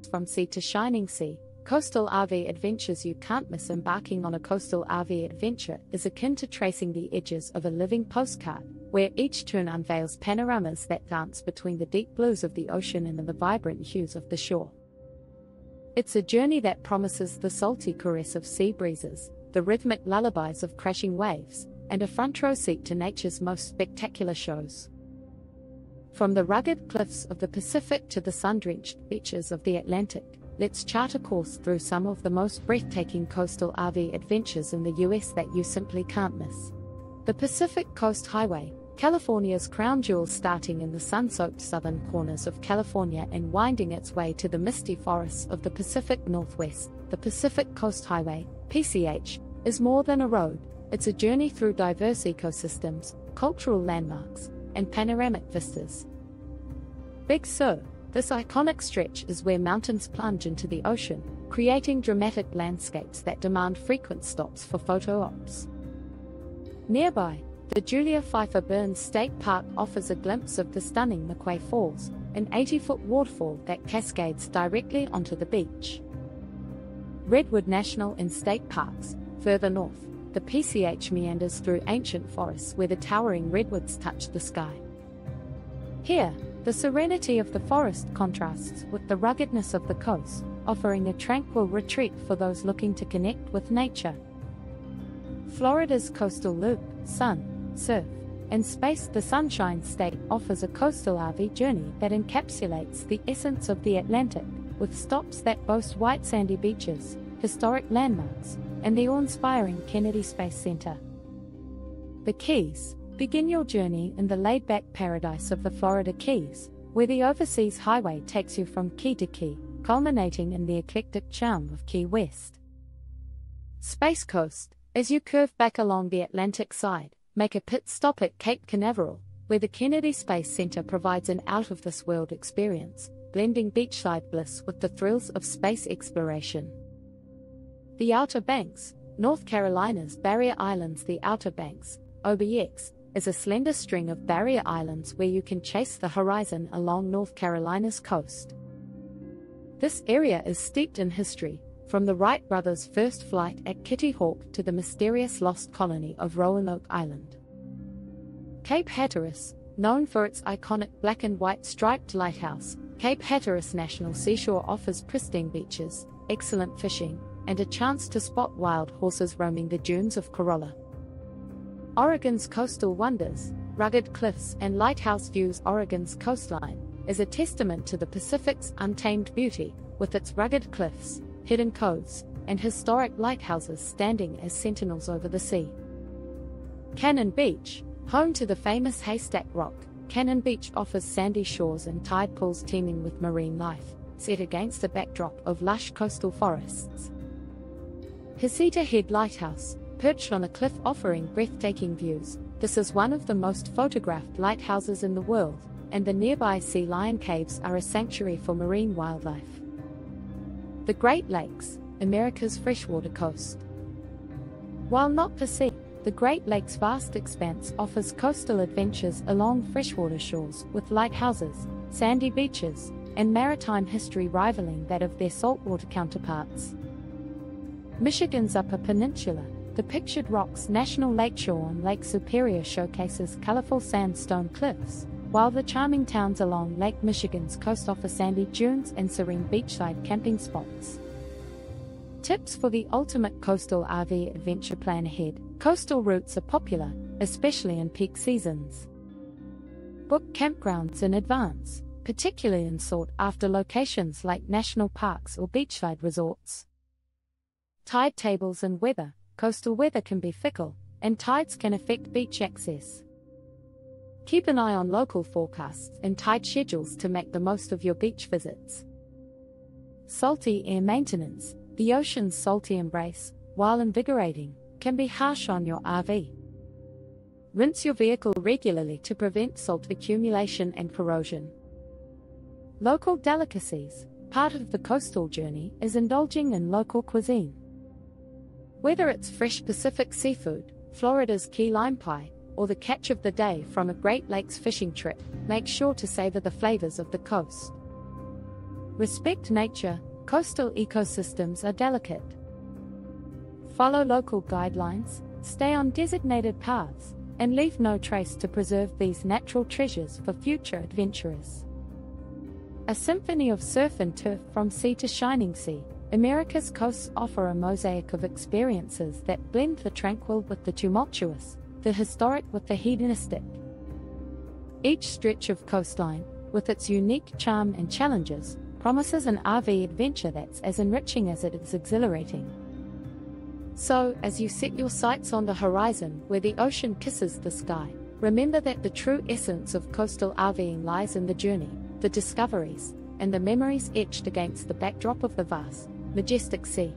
from sea to shining sea. Coastal RV adventures. You can't miss. Embarking on a coastal RV adventure is akin to tracing the edges of a living postcard, where each turn unveils panoramas that dance between the deep blues of the ocean and the vibrant hues of the shore. It's a journey that promises the salty caress of sea breezes, the rhythmic lullabies of crashing waves, and a front row seat to nature's most spectacular shows. From the rugged cliffs of the Pacific to the sun-drenched beaches of the Atlantic, let's chart a course through some of the most breathtaking coastal RV adventures in the US that you simply can't miss. The Pacific Coast Highway, California's crown jewel, starting in the sun-soaked southern corners of California and winding its way to the misty forests of the Pacific Northwest. The Pacific Coast Highway, PCH, is more than a road. It's a journey through diverse ecosystems, cultural landmarks, and panoramic vistas. Big Sur, this iconic stretch is where mountains plunge into the ocean, creating dramatic landscapes that demand frequent stops for photo ops. Nearby, the Julia Pfeiffer Burns State Park offers a glimpse of the stunning McQuay Falls, an 80-foot waterfall that cascades directly onto the beach. Redwood National and State Parks, further north, the PCH meanders through ancient forests where the towering redwoods touch the sky. Here, the serenity of the forest contrasts with the ruggedness of the coast, offering a tranquil retreat for those looking to connect with nature. Florida's coastal loop, sun, surf, and space. The Sunshine State offers a coastal RV journey that encapsulates the essence of the Atlantic, with stops that boast white sandy beaches, historic landmarks, and the awe-inspiring Kennedy Space Center. The Keys. Begin your journey in the laid-back paradise of the Florida Keys, where the overseas highway takes you from key to key, culminating in the eclectic charm of Key West. Space Coast. As you curve back along the Atlantic side, make a pit stop at Cape Canaveral, where the Kennedy Space Center provides an out-of-this-world experience, blending beachside bliss with the thrills of space exploration. The Outer Banks. North Carolina's Barrier Islands. The Outer Banks, OBX, is a slender string of barrier islands where you can chase the horizon along North Carolina's coast. This area is steeped in history, from the Wright brothers' first flight at Kitty Hawk to the mysterious lost colony of Roanoke Island. Cape Hatteras, known for its iconic black and white striped lighthouse, Cape Hatteras National Seashore offers pristine beaches, excellent fishing, and a chance to spot wild horses roaming the dunes of Corolla. Oregon's coastal wonders, rugged cliffs and lighthouse views. Oregon's coastline is a testament to the Pacific's untamed beauty, with its rugged cliffs, hidden coves, and historic lighthouses standing as sentinels over the sea. Cannon Beach, home to the famous Haystack Rock, Cannon Beach offers sandy shores and tide pools teeming with marine life, set against a backdrop of lush coastal forests. Heceta Head Lighthouse, perched on a cliff offering breathtaking views, this is one of the most photographed lighthouses in the world, and the nearby Sea Lion Caves are a sanctuary for marine wildlife. The Great Lakes, America's freshwater coast. While not per se, the Great Lakes' vast expanse offers coastal adventures along freshwater shores with lighthouses, sandy beaches, and maritime history rivaling that of their saltwater counterparts. Michigan's Upper Peninsula, the Pictured Rocks National Lakeshore on Lake Superior showcases colorful sandstone cliffs, while the charming towns along Lake Michigan's coast offer sandy dunes and serene beachside camping spots. Tips for the ultimate coastal RV adventure. Plan ahead. Coastal routes are popular, especially in peak seasons. Book campgrounds in advance, particularly in sought-after locations like national parks or beachside resorts. Tide tables and weather. Coastal weather can be fickle, and tides can affect beach access. Keep an eye on local forecasts and tide schedules to make the most of your beach visits. Salty air maintenance. The ocean's salty embrace, while invigorating, can be harsh on your RV. Rinse your vehicle regularly to prevent salt accumulation and corrosion. Local delicacies. Part of the coastal journey is indulging in local cuisine. Whether it's fresh Pacific seafood, Florida's key lime pie, or the catch of the day from a Great Lakes fishing trip, make sure to savor the flavors of the coast. Respect nature. Coastal ecosystems are delicate. Follow local guidelines, stay on designated paths, and leave no trace to preserve these natural treasures for future adventurers. A symphony of surf and turf from sea to shining sea, America's coasts offer a mosaic of experiences that blend the tranquil with the tumultuous, the historic with the hedonistic. Each stretch of coastline, with its unique charm and challenges, promises an RV adventure that's as enriching as it is exhilarating. So, as you set your sights on the horizon where the ocean kisses the sky, remember that the true essence of coastal RVing lies in the journey, the discoveries, and the memories etched against the backdrop of the vast, majestic sea.